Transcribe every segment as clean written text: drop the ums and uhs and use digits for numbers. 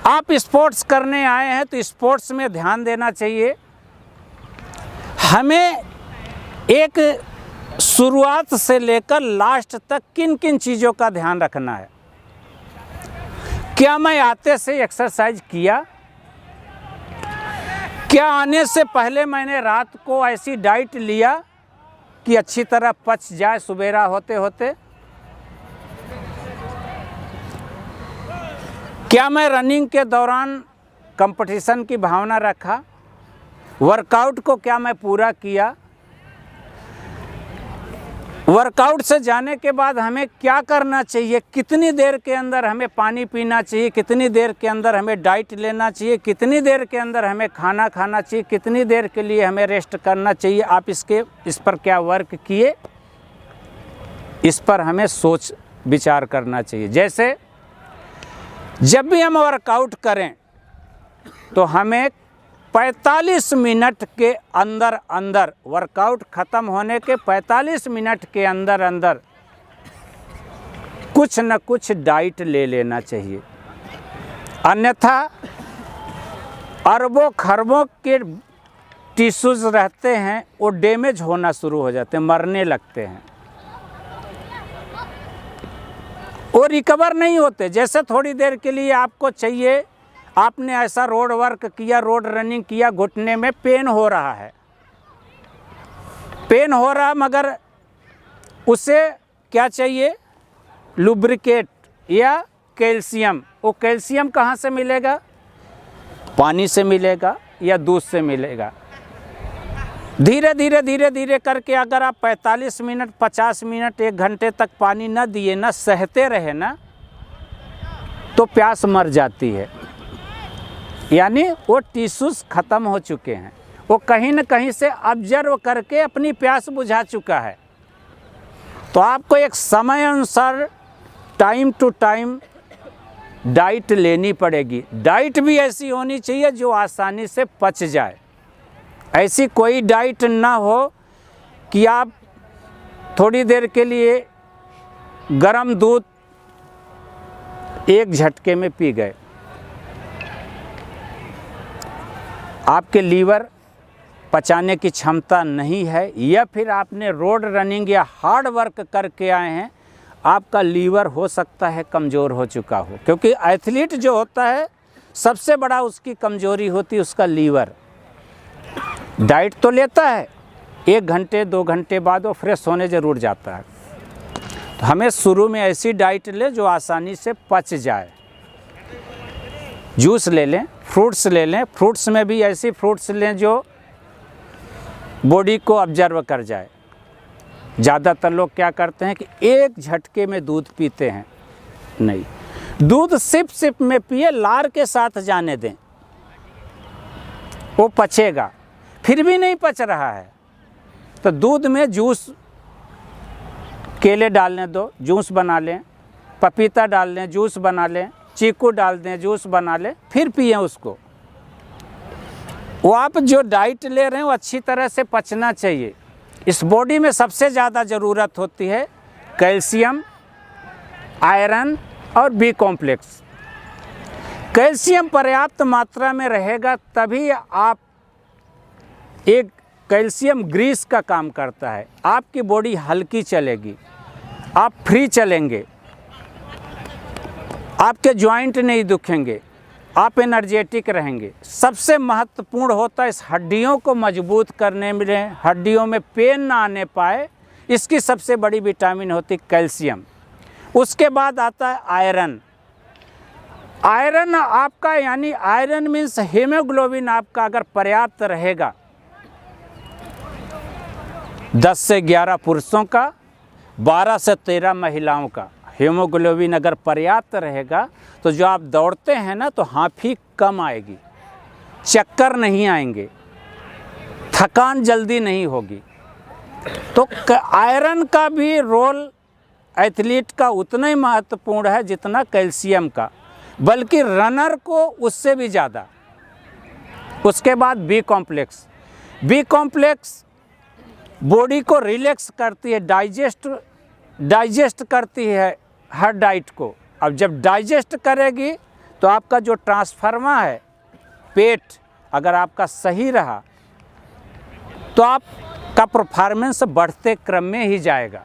आप स्पोर्ट्स करने आए हैं तो स्पोर्ट्स में ध्यान देना चाहिए। हमें एक शुरुआत से लेकर लास्ट तक किन किन चीज़ों का ध्यान रखना है। क्या मैं आते से एक्सरसाइज किया? क्या आने से पहले मैंने रात को ऐसी डाइट लिया कि अच्छी तरह पच जाए सुबेरा होते होते? क्या मैं रनिंग के दौरान कंपटीशन की भावना रखा? वर्कआउट को क्या मैं पूरा किया? वर्कआउट से जाने के बाद हमें क्या करना चाहिए? कितनी देर के अंदर हमें पानी पीना चाहिए? कितनी देर के अंदर हमें डाइट लेना चाहिए? कितनी देर के अंदर हमें खाना खाना चाहिए? कितनी देर के लिए हमें रेस्ट करना चाहिए? आप इस पर क्या वर्क किए? इस पर हमें सोच विचार करना चाहिए। जैसे जब भी हम वर्कआउट करें तो हमें 45 मिनट के अंदर अंदर, वर्कआउट ख़त्म होने के 45 मिनट के अंदर अंदर कुछ न कुछ डाइट ले लेना चाहिए। अन्यथा अरबों खरबों के टिश्यूज़ रहते हैं, वो डैमेज होना शुरू हो जाते हैं, मरने लगते हैं, वो रिकवर नहीं होते। जैसे थोड़ी देर के लिए आपको चाहिए, आपने ऐसा रोड वर्क किया, रोड रनिंग किया, घुटने में पेन हो रहा है, पेन हो रहा, मगर उसे क्या चाहिए? लुब्रिकेट या कैल्शियम। वो कैल्शियम कहाँ से मिलेगा? पानी से मिलेगा या दूध से मिलेगा। धीरे धीरे धीरे धीरे करके अगर आप 45 मिनट 50 मिनट 1 घंटे तक पानी ना दिए ना, सहते रहे ना, तो प्यास मर जाती है। यानी वो टिश्यूज़ ख़त्म हो चुके हैं, वो कहीं न कहीं से ऑब्जर्व करके अपनी प्यास बुझा चुका है। तो आपको एक समय अनुसार टाइम टू टाइम डाइट लेनी पड़ेगी। डाइट भी ऐसी होनी चाहिए जो आसानी से पच जाए। ऐसी कोई डाइट ना हो कि आप थोड़ी देर के लिए गरम दूध एक झटके में पी गए। आपके लीवर पचाने की क्षमता नहीं है, या फिर आपने रोड रनिंग या हार्ड वर्क करके आए हैं, आपका लीवर हो सकता है कमज़ोर हो चुका हो। क्योंकि एथलीट जो होता है सबसे बड़ा उसकी कमज़ोरी होती है उसका लीवर। डाइट तो लेता है, 1 घंटे 2 घंटे बाद वो फ्रेश होने ज़रूर जाता है। तो हमें शुरू में ऐसी डाइट ले जो आसानी से पच जाए। जूस ले लें, फ्रूट्स ले लें, फ्रूट्स में भी ऐसी फ्रूट्स लें जो बॉडी को ऑब्जर्व कर जाए। ज़्यादातर लोग क्या करते हैं कि एक झटके में दूध पीते हैं। नहीं, दूध सिप सिप में पिए, लार के साथ जाने दें, वो पचेगा। फिर भी नहीं पच रहा है तो दूध में जूस, केले डालने दो, जूस बना लें, पपीता डाल लें, जूस बना लें, चीकू डाल दें, जूस बना लें, फिर पिए उसको। वो आप जो डाइट ले रहे हैं वो अच्छी तरह से पचना चाहिए। इस बॉडी में सबसे ज़्यादा ज़रूरत होती है कैल्शियम, आयरन और बी कॉम्प्लेक्स। कैल्शियम पर्याप्त मात्रा में रहेगा तभी आप, एक कैल्शियम ग्रीस का काम करता है, आपकी बॉडी हल्की चलेगी, आप फ्री चलेंगे, आपके जॉइंट नहीं दुखेंगे, आप एनर्जेटिक रहेंगे। सबसे महत्वपूर्ण होता है इस हड्डियों को मजबूत करने में, हड्डियों में पेन ना आने पाए, इसकी सबसे बड़ी विटामिन होती है कैल्शियम। उसके बाद आता है आयरन। आयरन आपका, यानी आयरन मीन्स हीमोग्लोबिन आपका अगर पर्याप्त रहेगा, 10 से 11 पुरुषों का, 12 से 13 महिलाओं का हीमोग्लोबिन अगर पर्याप्त रहेगा तो जो आप दौड़ते हैं ना तो हाँफी कम आएगी, चक्कर नहीं आएंगे, थकान जल्दी नहीं होगी। तो आयरन का भी रोल एथलीट का उतना ही महत्वपूर्ण है जितना कैल्शियम का, बल्कि रनर को उससे भी ज़्यादा। उसके बाद B complex. B complex body को रिलैक्स करती है, डाइजेस्ट करती है हर डाइट को। अब जब डाइजेस्ट करेगी तो आपका जो ट्रांसफार्मर है पेट अगर आपका सही रहा तो आपका परफॉर्मेंस बढ़ते क्रम में ही जाएगा।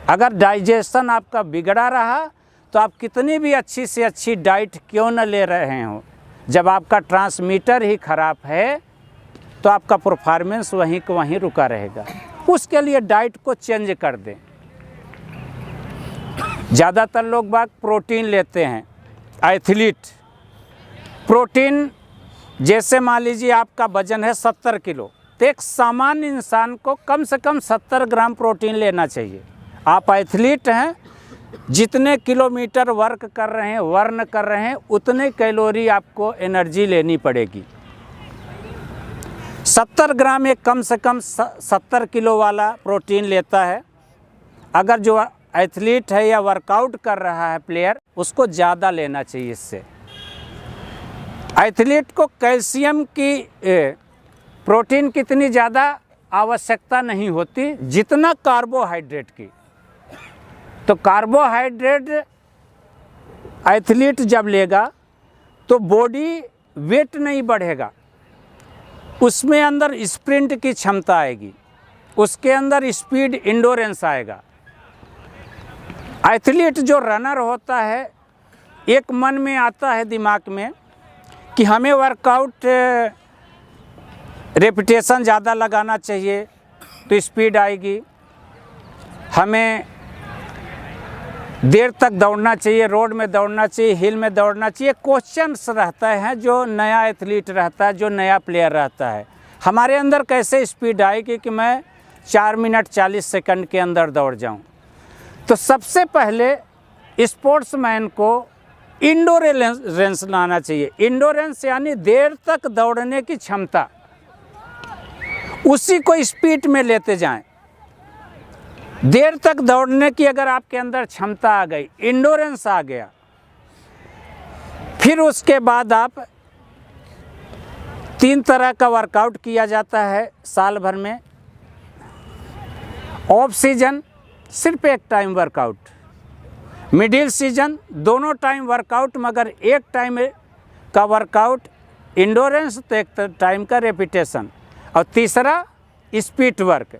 अगर डाइजेशन आपका बिगड़ा रहा तो आप कितनी भी अच्छी से अच्छी डाइट क्यों न ले रहे हो, जब आपका ट्रांसमीटर ही ख़राब है तो आपका परफॉर्मेंस वहीं को वहीं रुका रहेगा। उसके लिए डाइट को चेंज कर दें। ज़्यादातर लोग बाग प्रोटीन लेते हैं, एथलीट प्रोटीन, जैसे मान लीजिए आपका वजन है 70 किलो, तो एक सामान्य इंसान को कम से कम 70 ग्राम प्रोटीन लेना चाहिए। आप एथलीट हैं, जितने किलोमीटर वर्क कर रहे हैं, वर्न कर रहे हैं, उतने कैलोरी आपको एनर्जी लेनी पड़ेगी। 70 ग्राम एक कम से कम 70 किलो वाला प्रोटीन लेता है। अगर जो एथलीट है या वर्कआउट कर रहा है प्लेयर, उसको ज़्यादा लेना चाहिए। इससे एथलीट को कैल्शियम की प्रोटीन की इतनी ज़्यादा आवश्यकता नहीं होती जितना कार्बोहाइड्रेट की। तो कार्बोहाइड्रेट एथलीट जब लेगा तो बॉडी वेट नहीं बढ़ेगा, उसमें अंदर स्प्रिंट की क्षमता आएगी, उसके अंदर स्पीड इंडोरेंस आएगा। एथलीट जो रनर होता है, एक मन में आता है दिमाग में कि हमें वर्कआउट रेपिटेशन ज़्यादा लगाना चाहिए तो स्पीड आएगी, हमें देर तक दौड़ना चाहिए, रोड में दौड़ना चाहिए, हिल में दौड़ना चाहिए। क्वेश्चंस रहता है जो नया एथलीट रहता है, जो नया प्लेयर रहता है, हमारे अंदर कैसे स्पीड आएगी कि मैं 4 मिनट 40 सेकंड के अंदर दौड़ जाऊं। तो सबसे पहले स्पोर्ट्समैन को इंडोरेंस लाना चाहिए। इंडोरेंस यानी देर तक दौड़ने की क्षमता, उसी को स्पीड में लेते जाएं। देर तक दौड़ने की अगर आपके अंदर क्षमता आ गई, इंडोरेंस आ गया, फिर उसके बाद आप 3 तरह का वर्कआउट किया जाता है साल भर में। ऑफ सीजन सिर्फ एक टाइम वर्कआउट, मिडिल सीजन दोनों टाइम वर्कआउट, मगर एक टाइम का वर्कआउट इंडोरेंस तो एक टाइम का रेपिटेशन, और तीसरा स्पीड वर्क।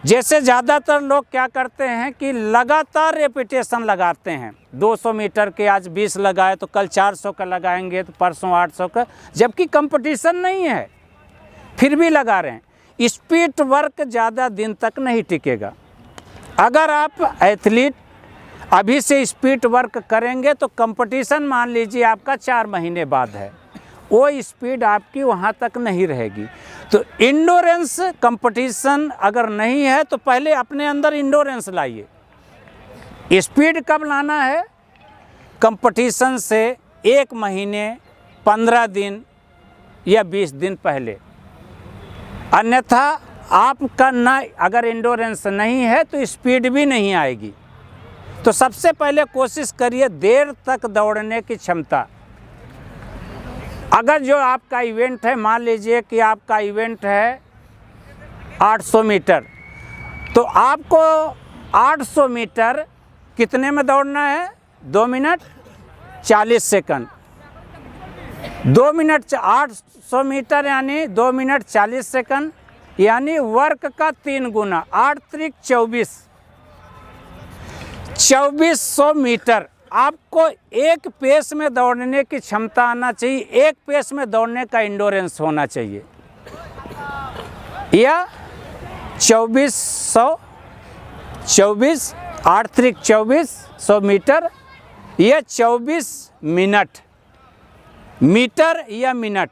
जैसे ज़्यादातर लोग क्या करते हैं कि लगातार रेपिटेशन लगाते हैं, 200 मीटर के आज 20 लगाए तो कल 400 का लगाएंगे, तो परसों 800 का, जबकि कंपटीशन नहीं है फिर भी लगा रहे हैं। स्पीड वर्क ज़्यादा दिन तक नहीं टिकेगा। अगर आप एथलीट अभी से स्पीड वर्क करेंगे तो कंपटीशन मान लीजिए आपका 4 महीने बाद है, वो स्पीड आपकी वहाँ तक नहीं रहेगी। तो इंडोरेंस कंपटीशन अगर नहीं है तो पहले अपने अंदर इंडोरेंस लाइए। स्पीड कब लाना है? कंपटीशन से 1 महीने 15 दिन या 20 दिन पहले, अन्यथा आपका ना अगर इंडोरेंस नहीं है तो स्पीड भी नहीं आएगी। तो सबसे पहले कोशिश करिए देर तक दौड़ने की क्षमता। अगर जो आपका इवेंट है, मान लीजिए कि आपका इवेंट है 800 मीटर, तो आपको 800 मीटर कितने में दौड़ना है? 2 मिनट 40 सेकंड। 2 मिनट 800 मीटर यानी 2 मिनट 40 सेकंड, यानी वर्क का 3 गुना, 8 त्रिक 2400 मीटर आपको एक पेस में दौड़ने की क्षमता आना चाहिए। एक पेस में दौड़ने का इंडोरेंस होना चाहिए, या 24 8 त्रिक 2400 मीटर या 24 मिनट, मीटर या मिनट।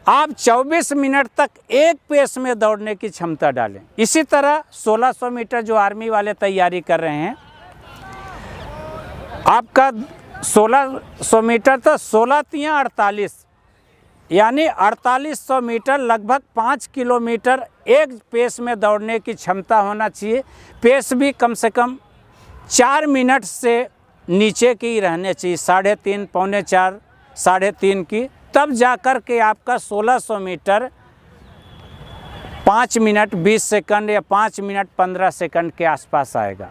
आप 24 मिनट तक एक पेस में दौड़ने की क्षमता डालें। इसी तरह 1600 मीटर जो आर्मी वाले तैयारी कर रहे हैं, आपका 1600 मीटर तो 16 तियां 48, यानी 4800 मीटर, लगभग 5 किलोमीटर एक पेस में दौड़ने की क्षमता होना चाहिए। पेस भी कम से कम 4 मिनट से नीचे की रहने चाहिए, 3.5 पौने 4 3.5 की, तब जाकर के आपका 1600 मीटर 5 मिनट 20 सेकंड या 5 मिनट 15 सेकंड के आसपास आएगा।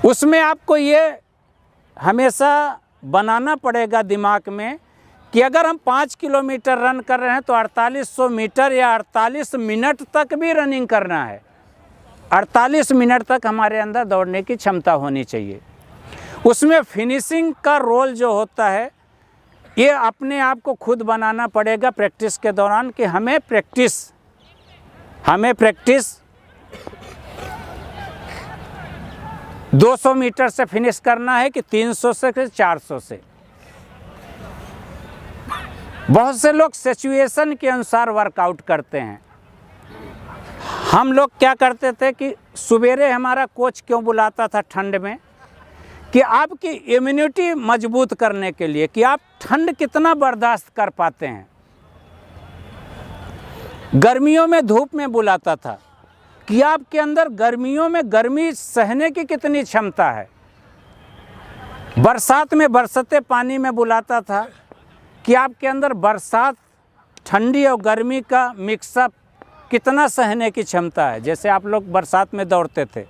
उसमें आपको ये हमेशा बनाना पड़ेगा दिमाग में कि अगर हम 5 किलोमीटर रन कर रहे हैं तो 4800 मीटर या 48 मिनट तक भी रनिंग करना है। 48 मिनट तक हमारे अंदर दौड़ने की क्षमता होनी चाहिए। उसमें फिनिशिंग का रोल जो होता है ये अपने आप को खुद बनाना पड़ेगा प्रैक्टिस के दौरान कि हमें प्रैक्टिस 200 मीटर से फिनिश करना है कि 300 से कि 400 से। बहुत से लोग सिचुएशन के अनुसार वर्कआउट करते हैं। हम लोग क्या करते थे कि सवेरे हमारा कोच क्यों बुलाता था ठंड में कि आपकी इम्यूनिटी मजबूत करने के लिए कि आप ठंड कितना बर्दाश्त कर पाते हैं। गर्मियों में धूप में बुलाता था कि आपके अंदर गर्मियों में गर्मी सहने की कितनी क्षमता है। बरसात में बरसते पानी में बुलाता था कि आपके अंदर बरसात ठंडी और गर्मी का मिक्सअप कितना सहने की क्षमता है। जैसे आप लोग बरसात में दौड़ते थे,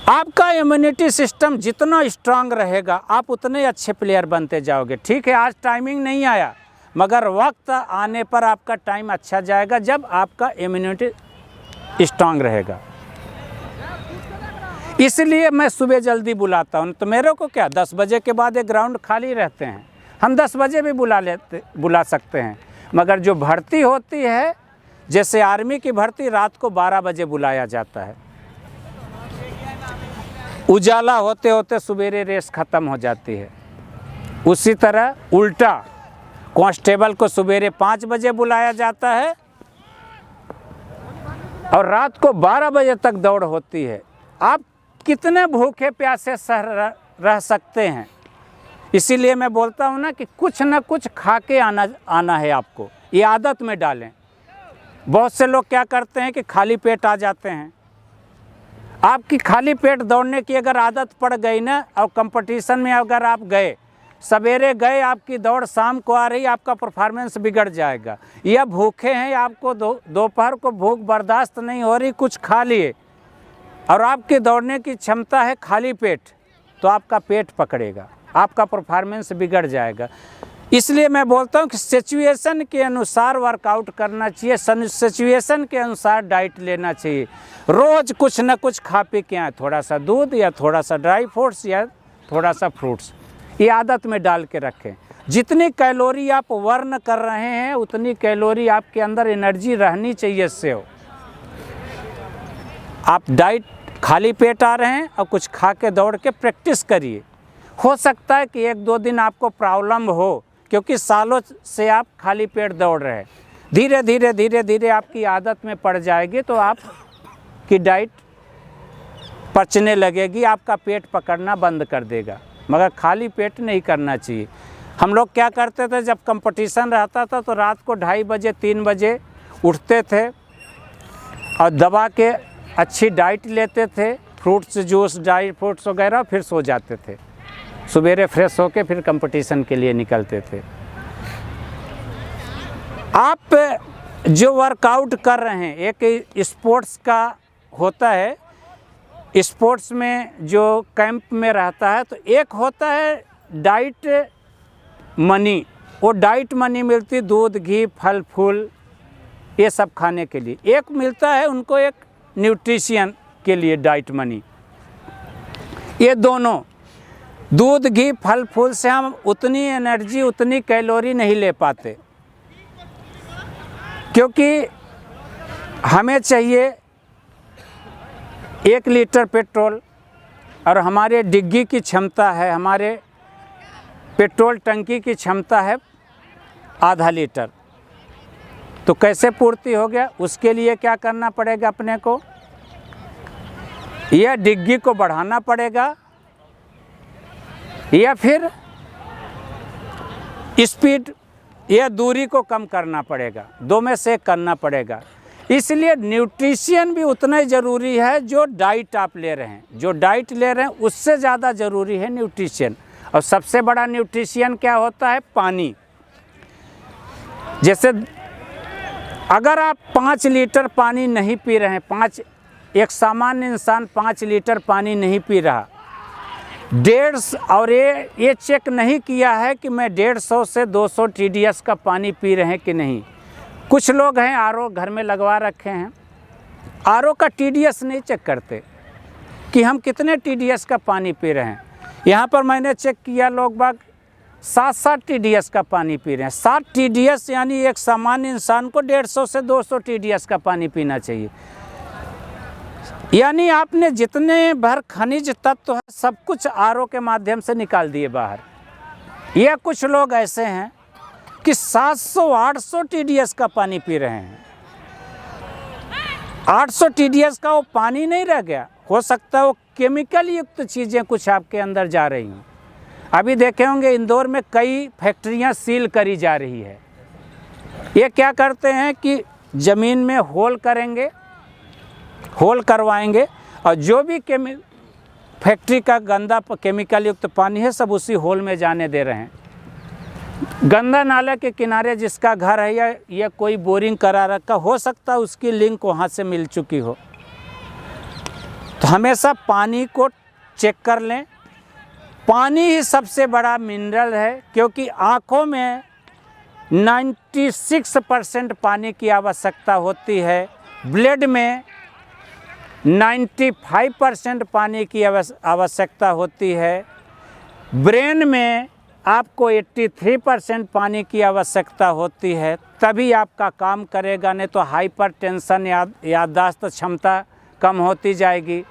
आपका इम्यूनिटी सिस्टम जितना स्ट्रांग रहेगा आप उतने अच्छे प्लेयर बनते जाओगे। ठीक है, आज टाइमिंग नहीं आया मगर वक्त आने पर आपका टाइम अच्छा जाएगा जब आपका इम्यूनिटी स्ट्रांग रहेगा। इसलिए मैं सुबह जल्दी बुलाता हूँ। तो मेरे को क्या 10 बजे के बाद एक ग्राउंड खाली रहते हैं, हम 10 बजे भी बुला सकते हैं। मगर जो भर्ती होती है जैसे आर्मी की भर्ती रात को 12 बजे बुलाया जाता है। उजाला होते होते सवेरे रेस ख़त्म हो जाती है। उसी तरह उल्टा कांस्टेबल को सवेरे 5 बजे बुलाया जाता है और रात को 12 बजे तक दौड़ होती है। आप कितने भूखे प्यासे रह सकते हैं। इसीलिए मैं बोलता हूँ ना कि कुछ ना कुछ खा के आना है आपको, ये आदत में डालें। बहुत से लोग क्या करते हैं कि खाली पेट आ जाते हैं। आपकी खाली पेट दौड़ने की अगर आदत पड़ गई ना और कंपटीशन में अगर आप गए, सवेरे गए, आपकी दौड़ शाम को आ रही, आपका परफॉर्मेंस बिगड़ जाएगा। या भूखे हैं, आपको दोपहर को भूख बर्दाश्त नहीं हो रही, कुछ खा लिए और आपकी दौड़ने की क्षमता है खाली पेट, तो आपका पेट पकड़ेगा, आपका परफॉर्मेंस बिगड़ जाएगा। इसलिए मैं बोलता हूँ कि सिचुएशन के अनुसार वर्कआउट करना चाहिए, सिचुएशन के अनुसार डाइट लेना चाहिए। रोज़ कुछ ना कुछ खा पी के आए, थोड़ा सा दूध या थोड़ा सा ड्राई फ्रूट्स या थोड़ा सा फ्रूट्स, ये आदत में डाल के रखें। जितनी कैलोरी आप बर्न कर रहे हैं उतनी कैलोरी आपके अंदर एनर्जी रहनी चाहिए। इससे हो आप डाइट खाली पेट आ रहे हैं और कुछ खा के दौड़ के प्रैक्टिस करिए। हो सकता है कि 1-2 दिन आपको प्रॉब्लम हो क्योंकि सालों से आप खाली पेट दौड़ रहे हैं। धीरे धीरे आपकी आदत में पड़ जाएगी तो आपकी डाइट पचने लगेगी, आपका पेट पकड़ना बंद कर देगा। मगर खाली पेट नहीं करना चाहिए। हम लोग क्या करते थे, जब कंपटीशन रहता था तो रात को 2:30 बजे 3 बजे उठते थे और दबा के अच्छी डाइट लेते थे, फ्रूट्स जूस ड्राई फ्रूट्स वगैरह, फिर सो जाते थे। सवेरे फ्रेश होके फिर कंपटीशन के लिए निकलते थे। आप जो वर्कआउट कर रहे हैं, एक स्पोर्ट्स का होता है, स्पोर्ट्स में जो कैंप में रहता है, तो एक होता है डाइट मनी। वो डाइट मनी मिलती दूध घी फल फूल ये सब खाने के लिए। एक मिलता है उनको एक न्यूट्रिशन के लिए डाइट मनी। ये दोनों दूध घी फल फूल से हम उतनी एनर्जी उतनी कैलोरी नहीं ले पाते, क्योंकि हमें चाहिए 1 लीटर पेट्रोल और हमारे डिग्गी की क्षमता है, हमारे पेट्रोल टंकी की क्षमता है आधा लीटर। तो कैसे पूर्ति हो गया? उसके लिए क्या करना पड़ेगा अपने को? यह डिग्गी को बढ़ाना पड़ेगा या फिर स्पीड या दूरी को कम करना पड़ेगा। 2 में से करना पड़ेगा। इसलिए न्यूट्रिशन भी उतना ही ज़रूरी है जो डाइट आप ले रहे हैं। जो डाइट ले रहे हैं उससे ज़्यादा ज़रूरी है न्यूट्रिशन। और सबसे बड़ा न्यूट्रिशन क्या होता है? पानी। जैसे अगर आप 5 लीटर पानी नहीं पी रहे हैं, एक सामान्य इंसान 5 लीटर पानी नहीं पी रहा, और ये चेक नहीं किया है कि मैं 150 से 200 TDS का पानी पी रहे हैं कि नहीं। कुछ लोग हैं RO घर में लगवा रखे हैं, RO का TDS नहीं चेक करते कि हम कितने TDS का पानी पी रहे हैं। यहाँ पर मैंने चेक किया, लोग बाग 7 TDS का पानी पी रहे हैं। 7 TDS यानी एक सामान्य इंसान को 150 से 200 TDS का पानी पीना चाहिए। यानी आपने जितने भर खनिज तत्व है सब कुछ RO के माध्यम से निकाल दिए बाहर। यह कुछ लोग ऐसे हैं कि 700-800 TDS का पानी पी रहे हैं। 800 TDS का वो पानी नहीं रह गया, हो सकता है वो केमिकल युक्त चीज़ें कुछ आपके अंदर जा रही हैं। अभी देखे होंगे इंदौर में कई फैक्ट्रियां सील करी जा रही है। ये क्या करते हैं कि ज़मीन में होल करेंगे, होल करवाएंगे और जो भी फैक्ट्री का गंदा केमिकल युक्त पानी है सब उसी होल में जाने दे रहे हैं। गंदा नाला के किनारे जिसका घर है या कोई बोरिंग करा रखा, हो सकता है उसकी लिंक वहाँ से मिल चुकी हो। तो हमेशा पानी को चेक कर लें। पानी ही सबसे बड़ा मिनरल है, क्योंकि आँखों में 96% पानी की आवश्यकता होती है, ब्लड में 95% पानी की आवश्यकता होती है, ब्रेन में आपको 83% पानी की आवश्यकता होती है, तभी आपका काम करेगा। नहीं तो हाइपरटेंशन, याददाश्त क्षमता कम होती जाएगी।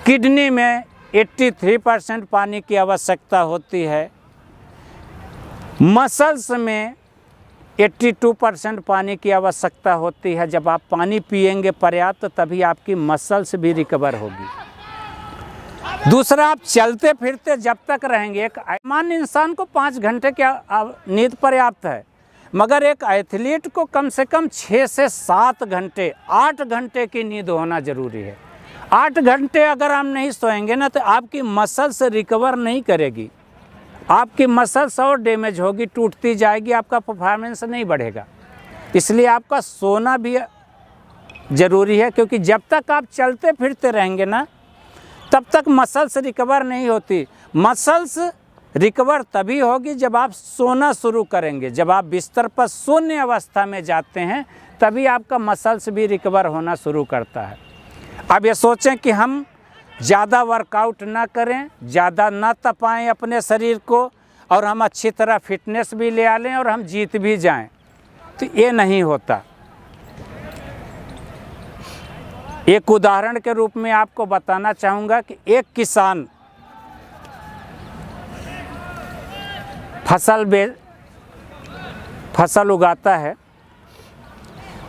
किडनी में 83% पानी की आवश्यकता होती है, मसल्स में 82% पानी की आवश्यकता होती है। जब आप पानी पिएंगे पर्याप्त तभी आपकी मसल्स भी रिकवर होगी। दूसरा, आप चलते फिरते जब तक रहेंगे, एक सामान्य इंसान को 5 घंटे की नींद पर्याप्त है, मगर एक एथलीट को कम से कम 6 से 7 घंटे, 8 घंटे की नींद होना ज़रूरी है। 8 घंटे अगर हम नहीं सोएंगे ना तो आपकी मसल्स रिकवर नहीं करेगी, आपकी मसल्स और डैमेज होगी, टूटती जाएगी, आपका परफॉर्मेंस नहीं बढ़ेगा। इसलिए आपका सोना भी ज़रूरी है, क्योंकि जब तक आप चलते फिरते रहेंगे ना तब तक मसल्स रिकवर नहीं होती। मसल्स रिकवर तभी होगी जब आप सोना शुरू करेंगे। जब आप बिस्तर पर शून्य अवस्था में जाते हैं तभी आपका मसल्स भी रिकवर होना शुरू करता है। अब ये सोचें कि हम ज़्यादा वर्कआउट ना करें, ज़्यादा ना तपाएं अपने शरीर को, और हम अच्छी तरह फिटनेस भी ले आ लें और हम जीत भी जाएं, तो ये नहीं होता। एक उदाहरण के रूप में आपको बताना चाहूँगा कि एक किसान फसल उगाता है,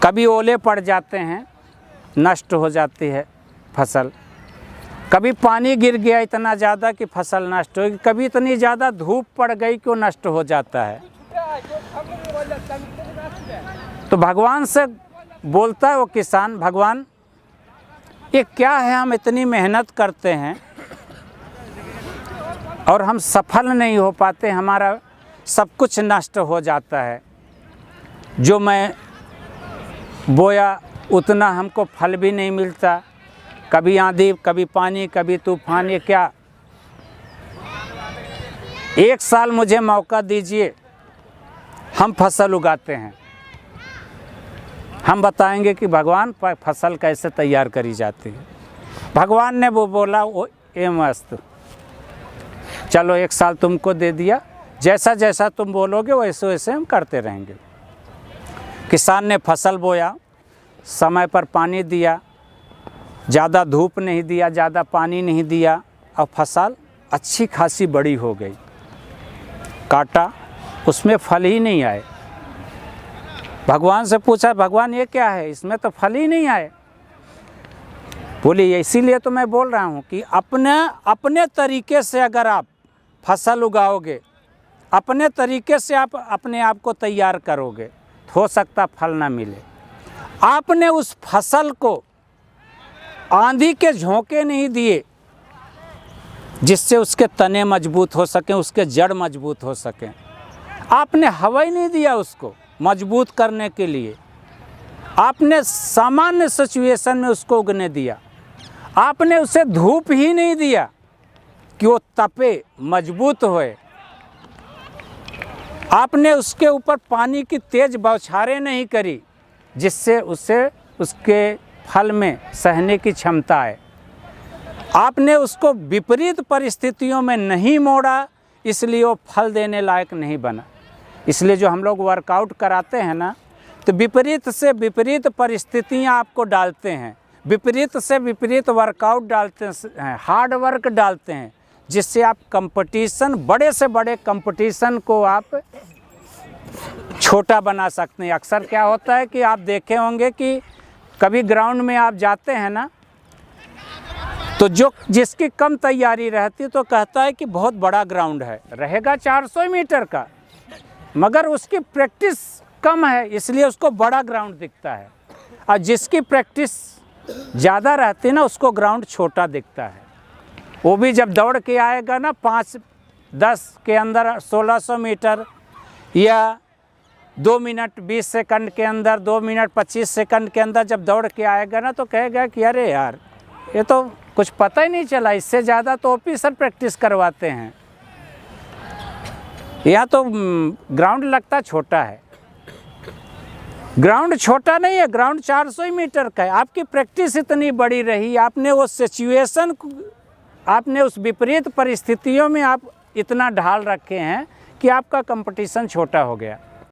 कभी ओले पड़ जाते हैं, नष्ट हो जाती है फसल, कभी पानी गिर गया इतना ज़्यादा कि फसल नष्ट हो गई, कभी इतनी ज़्यादा धूप पड़ गई कि वो नष्ट हो जाता है। तो भगवान से बोलता है वो किसान, भगवान ये क्या है, हम इतनी मेहनत करते हैं और हम सफल नहीं हो पाते, हमारा सब कुछ नष्ट हो जाता है, जो मैं बोया उतना हमको फल भी नहीं मिलता, कभी आंधी, कभी पानी, कभी तूफान, ये क्या। 1 साल मुझे मौका दीजिए, हम फसल उगाते हैं, हम बताएंगे कि भगवान फसल कैसे तैयार करी जाती है। भगवान ने वो बोला, वो ए मस्त, चलो 1 साल तुमको दे दिया, जैसा जैसा तुम बोलोगे वैसे वैसे हम करते रहेंगे। किसान ने फसल बोया, समय पर पानी दिया, ज़्यादा धूप नहीं दिया, ज़्यादा पानी नहीं दिया, और फसल अच्छी खासी बड़ी हो गई। काटा, उसमें फल ही नहीं आए। भगवान से पूछा, भगवान ये क्या है, इसमें तो फल ही नहीं आए। बोली इसीलिए तो मैं बोल रहा हूँ कि अपने तरीके से अगर आप फसल उगाओगे, अपने तरीके से आप अपने आप को तैयार करोगे, हो सकता फल ना मिले। आपने उस फसल को आंधी के झोंके नहीं दिए जिससे उसके तने मजबूत हो सकें, उसके जड़ मजबूत हो सकें। आपने हवा ही नहीं दिया उसको मजबूत करने के लिए। आपने सामान्य सिचुएशन में उसको उगने दिया। आपने उसे धूप ही नहीं दिया कि वो तपे, मजबूत होए। आपने उसके ऊपर पानी की तेज बौछारें नहीं करी जिससे उसके फल में सहने की क्षमता है। आपने उसको विपरीत परिस्थितियों में नहीं मोड़ा, इसलिए वो फल देने लायक नहीं बना। इसलिए जो हम लोग वर्कआउट कराते हैं ना, तो विपरीत से विपरीत परिस्थितियां आपको डालते हैं, विपरीत से विपरीत वर्कआउट डालते हैं, हार्ड वर्क डालते हैं, जिससे आप कंपटीशन, बड़े से बड़े कंपटीशन को आप छोटा बना सकते हैं। अक्सर क्या होता है कि आप देखे होंगे कि कभी ग्राउंड में आप जाते हैं ना, तो जिसकी कम तैयारी रहती है तो कहता है कि बहुत बड़ा ग्राउंड है, रहेगा 400 मीटर का, मगर उसकी प्रैक्टिस कम है इसलिए उसको बड़ा ग्राउंड दिखता है। और जिसकी प्रैक्टिस ज़्यादा रहती है ना, उसको ग्राउंड छोटा दिखता है। वो भी जब दौड़ के आएगा ना 5-10 के अंदर 1600 मीटर या 2 मिनट 20 सेकंड के अंदर, 2 मिनट 25 सेकंड के अंदर जब दौड़ के आएगा ना, तो कहेगा कि अरे यार, ये तो कुछ पता ही नहीं चला, इससे ज़्यादा तो ओपी सर प्रैक्टिस करवाते हैं। यहाँ तो ग्राउंड लगता छोटा है। ग्राउंड छोटा नहीं है, ग्राउंड 400 मीटर का है। आपकी प्रैक्टिस इतनी बड़ी रही, आपने वो सिचुएशन, आपने उस विपरीत परिस्थितियों में आप इतना ढाल रखे हैं कि आपका कंपटीशन छोटा हो गया।